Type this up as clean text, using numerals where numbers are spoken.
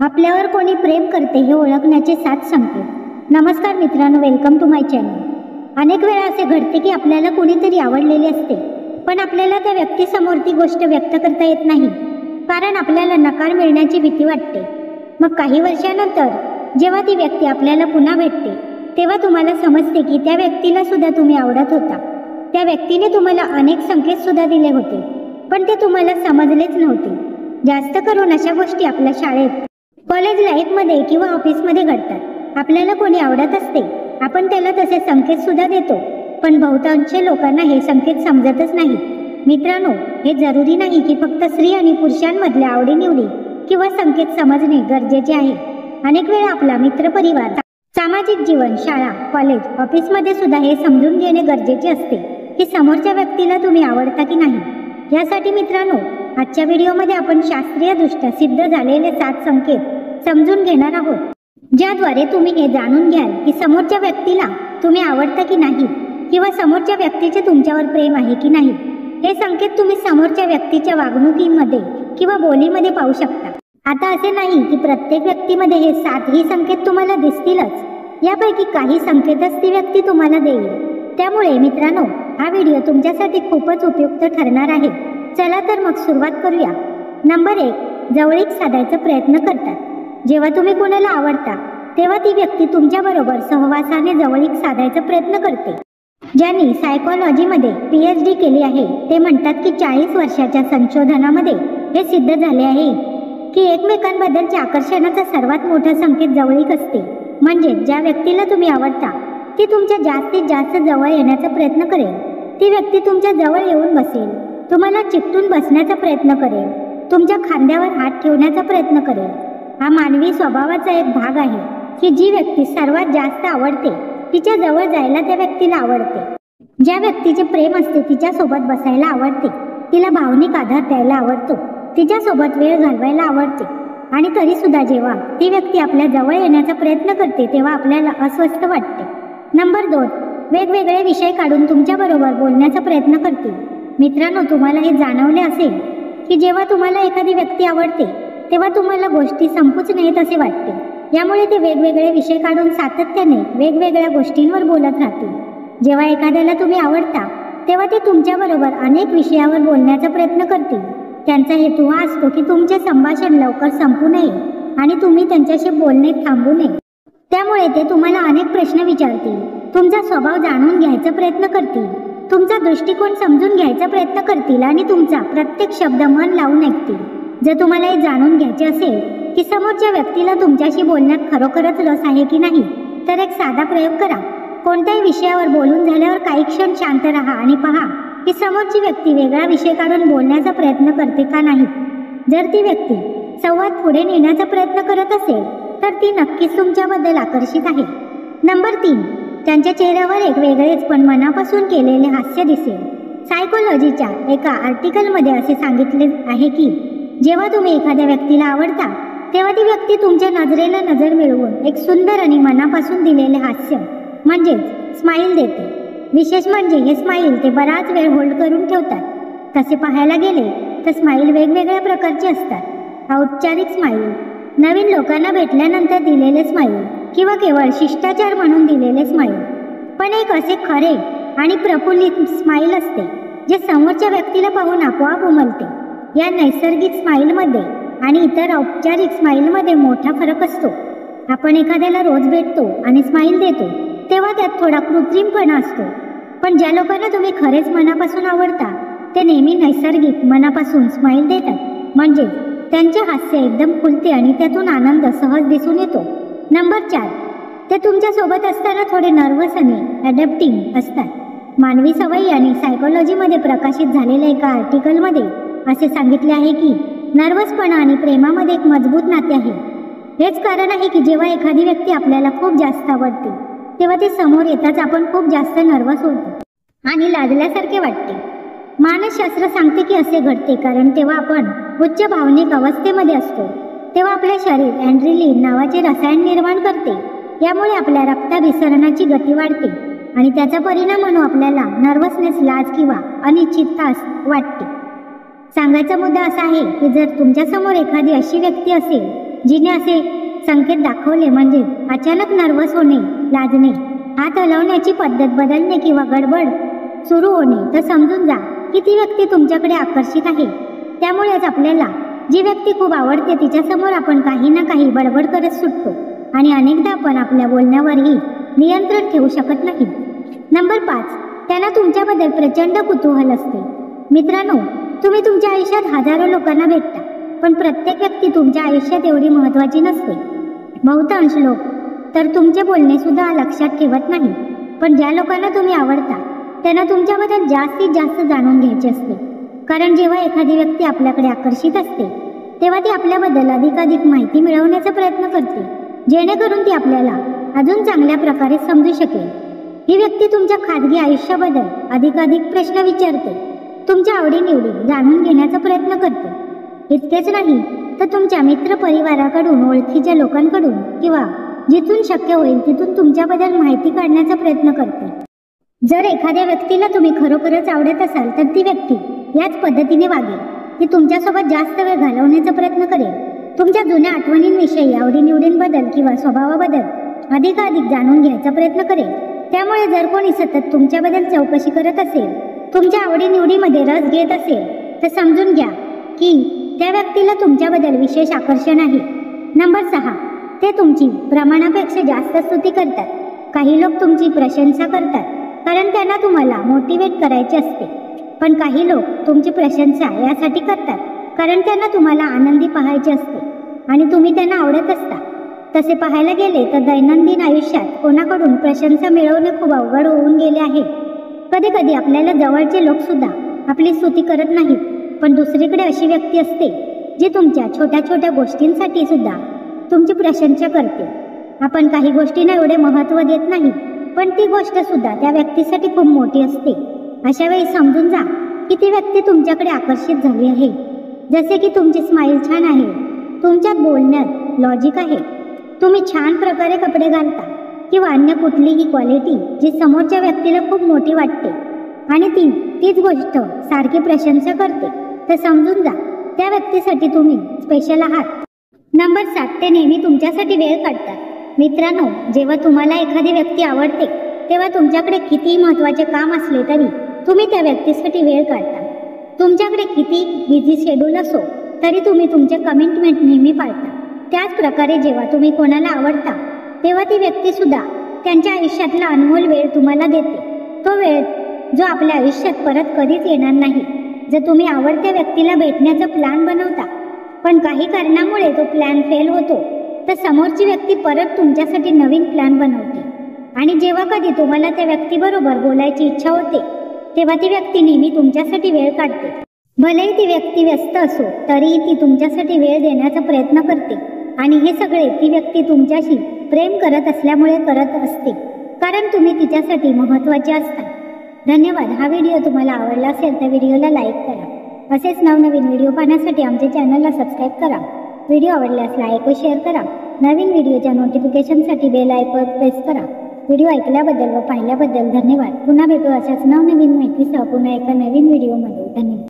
आपल्यावर कोणी प्रेम करते हे ओळखण्याचे 7 संकेत। नमस्कार मित्रांनो, वेलकम टू माय चॅनल। अनेक वेळा असे घडते की आपल्याला कोणीतरी आवडलेले असते, पण आपल्याला त्या व्यक्तीसमोर ती गोष्ट व्यक्त करता येत नाही, कारण आपल्याला नकार मिळण्याची भीती वाटते। मग काही वर्षानंतर जेव्हा ती व्यक्ती आपल्याला पुन्हा भेटते, तेव्हा तुम्हाला समजते की त्या व्यक्तीला सुद्धा तुम्ही आवडत होता। त्या व्यक्तीने तुम्हाला अनेक संकेत सुद्धा दिले होते, पण ते तुम्हाला समजलेच नव्हते। जास्त करून अशा गोष्टी आपल्या शाळेत, कॉलेज लाईफमध्ये किंवा ऑफिसमध्ये घडतात। आपल्याला कोणी आवडत असते, आपण त्याला तसे संकेत सुद्धा देतो, पण बहुतांश लोकांना हे संकेत समजतच नाही। मित्रांनो, हे जरुरी नाही की फक्त स्त्री आणि पुरुषांमधल्या आवडीनिवडी किंवा संकेत समजणे गरजेचे आहे। अनेक वेळा आपला मित्रपरिवार, सामाजिक जीवन, शाळा, कॉलेज, ऑफिसमध्ये सुद्धा हे समजून घेणे गरजेचे असते की समोरच्या व्यक्तीला तुम्ही आवडता की नाही। यासाठी मित्रांनो, आजच्या व्हिडिओमध्ये आपण शास्त्रीयदृष्ट्या सिद्ध झालेले 7 संकेत समजून घेणार आहोत, ज्याद्वारे तुम्ही हे जाणून घ्याल की समोरच्या व्यक्तीला तुम्ही आवडता की नाही, किंवा समोरच्या व्यक्तीचे तुमच्यावर प्रेम आहे की नाही। हे संकेत तुम्ही समोरच्या व्यक्तीच्या वागणुकीमध्ये किंवा बोलीमध्ये पाहू शकता। आता असे नाही की प्रत्येक व्यक्तीमध्ये हे 7ही संकेत तुम्हाला दिसतीलच, यापैकी काही संकेतच ती व्यक्ती तुम्हाला देईल। त्यामुळे मित्रांनो, हा व्हिडिओ तुमच्यासाठी खूपच उपयुक्त ठरणार आहे। चला तर मग सुरुवात करूया। नंबर 1, जवळीक साधायचा प्रयत्न करतात। जेव्हा तुम्ही कोणाला आवडता, तेव्हा ती व्यक्ती तुमच्याबरोबर सहवासाने जवळीक साधायचा प्रयत्न करते। ज्यांनी सायकोलॉजीमध्ये PhD केली आहे ते म्हणतात की 40 वर्षाच्या संशोधनामध्ये हे सिद्ध झाले आहे की एकमेकांबद्दलच्या आकर्षणाचा सर्वात मोठा संकेत जवळीक असते। म्हणजे ज्या व्यक्तीला तुम्ही आवडता ती तुमच्या जास्तीत जास्त जवळ येण्याचा प्रयत्न करेल। ती व्यक्ती तुमच्या जवळ येऊन बसेल, तुम्हाला चिकटून बसण्याचा प्रयत्न करेल, तुमच्या खांद्यावर हात ठेवण्याचा प्रयत्न करेल। हा मानवी स्वभावाचा एक भाग आहे की जी व्यक्ती सर्वात जास्त आवडते तिच्या जवळ जायला त्या व्यक्तीला आवडते। ज्या व्यक्तीचे प्रेम असते तिच्यासोबत बसायला आवडते, तिला भावनिक आधार द्यायला आवडतो, तिच्यासोबत वेळ घालवायला आवडते। आणि तरी सुद्धा जेव्हा ती व्यक्ती आपल्या जवळ येण्याचा प्रयत्न करते तेव्हा आपल्याला अस्वस्थ वाटते। नंबर 2, वेगवेगळे विषय काढून तुमच्याबरोबर बोलण्याचा प्रयत्न करते। मित्रांनो, तुम्हाला हे जाणवले असेल की जेव्हा तुम्हाला एखादी व्यक्ती आवडते तेव्हा तुम्हाला गोष्टी संपूच नयेत असे वाटते। यामुळे ते वेगवेगळे विषय काढून सातत्याने वेगवेगळ्या गोष्टींवर बोलत राहतील। जेव्हा एखाद्याला तुम्ही आवडता तेव्हा ते तुमच्याबरोबर अनेक विषयावर बोलण्याचा प्रयत्न करतील। त्यांचा हेतू हा असतो की तुमचे संभाषण लवकर संपू नये आणि तुम्ही त्यांच्याशी बोलणे थांबू नये। त्यामुळे ते तुम्हाला अनेक प्रश्न विचारतील, तुमचा स्वभाव जाणून घ्यायचा प्रयत्न करतील, तुमचा दृष्टिकोन समजून घ्यायचा प्रयत्न करतील आणि तुमचा प्रत्येक शब्द मन लावून ऐकतील। जर तुम्हाला हे जाणून घ्यायचे असेल की समोरच्या व्यक्तीला तुमच्याशी बोलण्यात खरोखरच रस आहे की नाही, तर एक साधा प्रयोग करा। कोणत्याही विषयावर बोलून झाल्यावर काही क्षण शांत राहा आणि पहा की समोरची व्यक्ती वेगळा विषय काढून बोलण्याचा प्रयत्न करते का नाही। जर ती व्यक्ती संवाद पुढे नेण्याचा प्रयत्न करत असेल तर ती नक्कीच तुमच्याबद्दल आकर्षित आहे। नंबर 3, त्यांच्या चेहऱ्यावर एक वेगळेच पण मनापासून केलेले हास्य दिसेल। सायकोलॉजीच्या एका आर्टिकलमध्ये असे सांगितले आहे की जेव्हा तुम्ही एखाद्या व्यक्तीला आवडता तेव्हा ती व्यक्ती तुमच्या नजरेला नजर मिळवून एक सुंदर आणि मनापासून दिलेले हास्य म्हणजेच स्माईल देते। विशेष म्हणजे हे स्माईल ते बराच वेळ होल्ड करून ठेवतात। तसे पाहायला गेले तर स्माईल वेगवेगळ्या प्रकारचे असतात। औपचारिक स्माईल, नवीन लोकांना भेटल्यानंतर दिलेले स्माईल, किंवा केवळ शिष्टाचार म्हणून दिलेले स्माईल। पण एक असे खरे आणि प्रफुल्लित स्माईल असते जे समोरच्या व्यक्तीला पाहून आपोआप उमलते। या नैसर्गिक स्माईलमध्ये आणि इतर औपचारिक स्माईलमध्ये मोठा फरक असतो। आपण एखाद्याला रोज भेटतो आणि स्माईल देतो तेव्हा त्यात थोडा कृत्रिमपणा असतो, पण ज्या लोकांना तुम्ही खरेच मनापासून आवडता ते नेहमी नैसर्गिक मनापासून स्माईल देतात। म्हणजे त्यांचे हास्य एकदम खुलते आणि त्यातून आनंद सहज दिसून येतो। नंबर 4, ते तुमच्या सोबत असताना थोडे नर्वस आणि अडॅप्टिंग असतात। मानवी सवयी आणि सायकोलॉजीमध्ये प्रकाशित झालेल्या एका आर्टिकलमध्ये असे सांगितले आहे की नर्वसपणा आणि प्रेमामध्ये एक मजबूत नाते आहे। हेच कारण आहे की जेव्हा एखादी व्यक्ती आपल्याला खूप जास्त आवडते तेव्हा ती समोर येताच आपण खूप जास्त नर्वस होतो आणि लाजल्यासारखे वाटते। मानसशास्त्र सांगते की असे घडते कारण तेव्हा आपण उच्च भावनिक अवस्थेमध्ये असतो, तेव्हा आपले शरीर ॲड्रेनालिन नावाचे रसायन निर्माण करते। यामुळे आपल्या रक्ताभिसरणाची गती वाढते आणि त्याचा परिणाम म्हणून आपल्याला नर्वसनेस, लाज किंवा अनिश्चितता वाटते। सांगायचा मुद्दा असा आहे की जर तुमच्यासमोर एखादी अशी व्यक्ती असेल जिने असे संकेत दाखवले म्हणजे अचानक नर्वस होणे, लाजणे, हात हलवण्याची पद्धत बदलणे किंवा गडबड सुरू होणे, तर समजून जा की ती व्यक्ती तुमच्याकडे आकर्षित आहे. त्यामुळेच आपल्याला जी व्यक्ती खूप आवडते तिच्यासमोर आपण काही ना काही बडबड करत सुटतो आणि अनेकदा आपण आपल्या बोलण्यावरही नियंत्रण ठेवू शकत नाही. नंबर 5, त्यांना तुमच्याबद्दल प्रचंड कुतूहल असते. मित्रांनो, तुम्ही तुमच्या आयुष्यात हजारो लोकांना भेटता, पण प्रत्येक व्यक्ती तुमच्या आयुष्यात एवढी महत्त्वाची नसते. बहुतांश लोक तर तुमचे बोलणे सुद्धा लक्षात ठेवत नाही, पण ज्या लोकांना तुम्ही आवडता त्यांना तुमच्याबद्दल जास्तीत जास्त जाणून घ्यायचे असते. कारण जेव्हा एखादी व्यक्ती आपल्याकडे आकर्षित असते तेव्हा ती आपल्याबद्दल अधिकाधिक माहिती मिळवण्याचा प्रयत्न करते, जेणेकरून ती आपल्याला अजून चांगल्या प्रकारे समजू शकेल. ही व्यक्ती तुमच्या खाजगी आयुष्याबद्दल अधिकाधिक प्रश्न विचारते, तुमच्या आवडीनिवडी जाणून घेण्याचा प्रयत्न करते. इतकेच नाही तर तुमच्या मित्र परिवाराकडून, ओळखीच्या लोकांकडून किंवा जिथून शक्य होईल तिथून तुमच्याबद्दल माहिती काढण्याचा प्रयत्न करते. जर एखाद्या व्यक्तीला तुम्ही खरोखरच आवडत असाल तर ती व्यक्ती याच पद्धतीने वागेल. ती तुमच्यासोबत जास्त वेळ घालवण्याचा प्रयत्न करेल, तुमच्या जुन्या आठवणींविषयी, आवडीनिवडींबद्दल किंवा स्वभावाबद्दल अधिकाधिक जाणून घ्यायचा प्रयत्न करेल. त्यामुळे जर कोणी सतत तुमच्याबद्दल चौकशी करत असेल, तुमच्या आवडीनिवडीमध्ये रस घेत असेल, तर समजून घ्या की त्या व्यक्तीला तुमच्याबद्दल विशेष आकर्षण आहे. नंबर 6, ते तुमची प्रमाणापेक्षा जास्त स्तुती करतात. काही लोक तुमची प्रशंसा करतात कारण त्यांना तुम्हाला मोटिवेट करायचे असते, पण काही लोक तुमची प्रशंसा यासाठी करतात कारण त्यांना तुम्हाला आनंदी पाहायचे असते आणि तुम्ही त्यांना आवडत असता. तसे पाहायला गेले तर दैनंदिन आयुष्यात कोणाकडून प्रशंसा मिळवणे खूप अवघड होऊन गेले आहे. कधी कधी आपल्याला जवळचे लोक सुद्धा आपली स्तुती करत नाहीत, पण दुसरीकडे अशी व्यक्ती असते जी तुमच्या छोट्या छोट्या गोष्टींसाठी सुद्धा तुमची प्रशंसा करते. आपण काही गोष्टींना एवढे महत्त्व देत नाही, पण ती गोष्ट सुद्धा त्या व्यक्तीसाठी खूप मोठी असते. अशा वेळी समजून जा की ती व्यक्ती तुमच्याकडे आकर्षित झाली आहे. जसे की तुमची स्माईल छान आहे, तुमच्यात बोलण्यात लॉजिक आहे, तुम्ही छान प्रकारे कपडे घालता किंवा अन्य कुठलीही क्वालिटी जी समोरच्या व्यक्तीला खूप मोठी वाटते आणि तीच गोष्ट सारखी प्रशंसा करते, तर समजून जा त्या व्यक्तीसाठी तुम्ही स्पेशल आहात. नंबर 7, ते नेहमी तुमच्यासाठी वेळ काढतात. मित्रांनो, जेव्हा तुम्हाला एखादी व्यक्ती आवडते तेव्हा तुमच्याकडे कितीही महत्त्वाचे काम असले तरी तुम्ही त्या व्यक्तीसाठी वेळ काढता. तुमच्याकडे किती बिझी शेड्यूल असो तरी तुम्ही तुमचे कमिटमेंट नेहमी पाळता. त्याच प्रकारे जेव्हा तुम्ही कोणाला आवडता तेव्हा ती व्यक्ती सुद्धा त्यांच्या आयुष्यातला अनमोल वेळ तुम्हाला देते. तो वेळ जो आपल्या आयुष्यात परत कधीच येणार नाही. जर तुम्ही आवडत्या व्यक्तीला भेटण्याचा प्लॅन बनवता पण काही कारणामुळे तो प्लॅन फेल होतो, तर समोरची व्यक्ती परत तुमच्यासाठी नवीन प्लॅन बनवते आणि जेव्हा कधी तुम्हाला त्या व्यक्तीबरोबर बोलायची इच्छा होते तेव्हा ती व्यक्ती नेहमी तुमच्यासाठी वेळ काढते. भलेही ती व्यक्ती व्यस्त असो तरीही ती तुमच्यासाठी वेळ देण्याचा प्रयत्न करते आणि हे सगळे ती व्यक्ती तुमच्याशी प्रेम करत असल्यामुळे करत असते, कारण तुम्ही तिच्यासाठी महत्त्वाचे असता. धन्यवाद. हा व्हिडिओ तुम्हाला आवडला असेल तर व्हिडिओला लाईक करा. असेच नवनवीन व्हिडिओ पाहण्यासाठी आमच्या चॅनलला सबस्क्राईब करा. व्हिडिओ आवडल्यास लाईक व शेअर करा. नवीन व्हिडिओच्या नोटिफिकेशनसाठी बेल आयकॉन प्रेस करा. व्हिडिओ ऐकल्याबद्दल व पाहिल्याबद्दल धन्यवाद. पुन्हा भेटू अशाच नवनवीन माहितीसह पुन्हा एका नवीन व्हिडिओमध्ये. धन्यवाद.